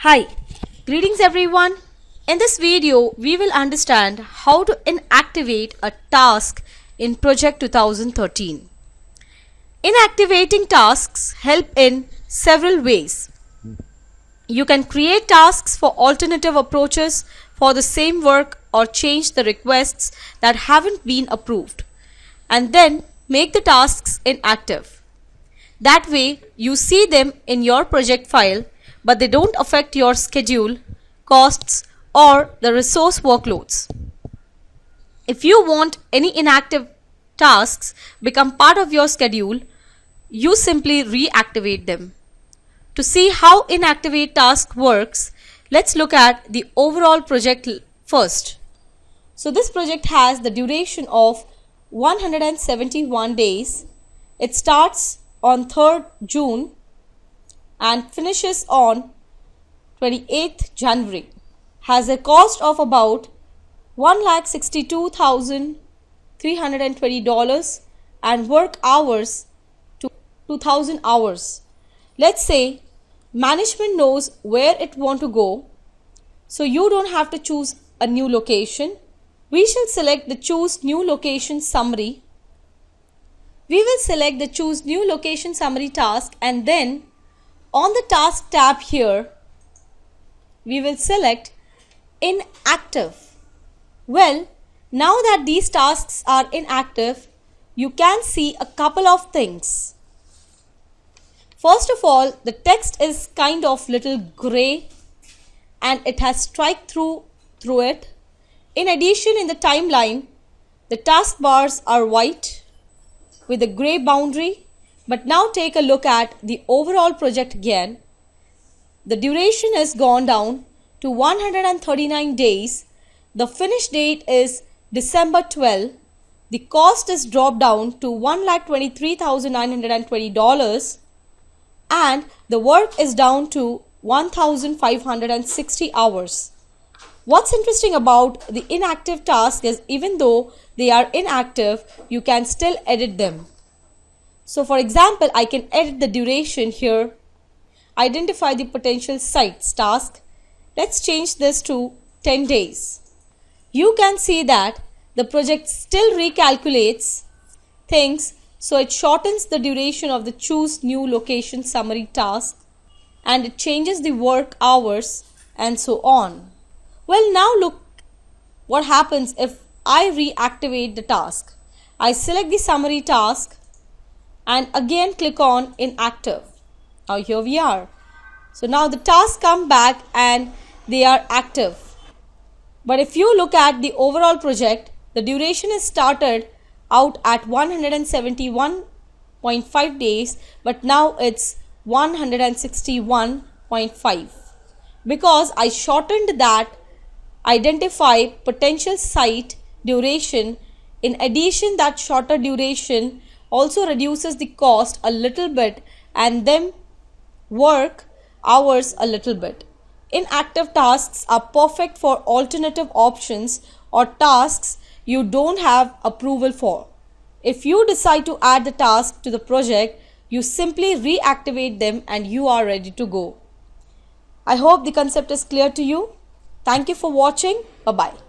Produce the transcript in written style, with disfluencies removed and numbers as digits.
Hi, greetings everyone. In this video, we will understand how to inactivate a task in Project 2013. Inactivating tasks help in several ways. You can create tasks for alternative approaches for the same work or change the requests that haven't been approved and then make the tasks inactive. That way, you see them in your project file but they don't affect your schedule, costs, or the resource workloads. If you want any inactive tasks become part of your schedule, you simply reactivate them. To see how inactivate task works, let's look at the overall project first. So this project has the duration of 171 days. It starts on 3rd June and finishes on 28th January. Has a cost of about $1,62,320 and work hours to 2,000 hours. Let's say management knows where it want to go, so you don't have to choose a new location. We shall select the choose new location summary. We will select the choose new location summary task and then on the task tab here, we will select inactive. Well, now that these tasks are inactive, you can see a couple of things. First of all, the text is kind of little gray and it has strike through it. In addition, in the timeline, the taskbars are white with a gray boundary. But now take a look at the overall project again. The duration has gone down to 139 days. The finish date is December 12. The cost is dropped down to $1,23,920 and the work is down to 1,560 hours. What's interesting about the inactive task is even though they are inactive, you can still edit them. So for example, I can edit the duration here, identify the potential sites task. Let's change this to 10 days. You can see that the project still recalculates things, so it shortens the duration of the choose new location summary task and it changes the work hours and so on. Well, now look what happens if I reactivate the task. I select the summary task and again click on inactive. Now here we are. So now the tasks come back and they are active. But if you look at the overall project, the duration is started out at 171.5 days, but now it's 161.5. Because I shortened that identify potential site duration. In addition, that shorter duration also reduces the cost a little bit and then work hours a little bit. Inactive tasks are perfect for alternative options or tasks you don't have approval for. If you decide to add the task to the project, you simply reactivate them and you are ready to go. I hope the concept is clear to you. Thank you for watching. Bye-bye.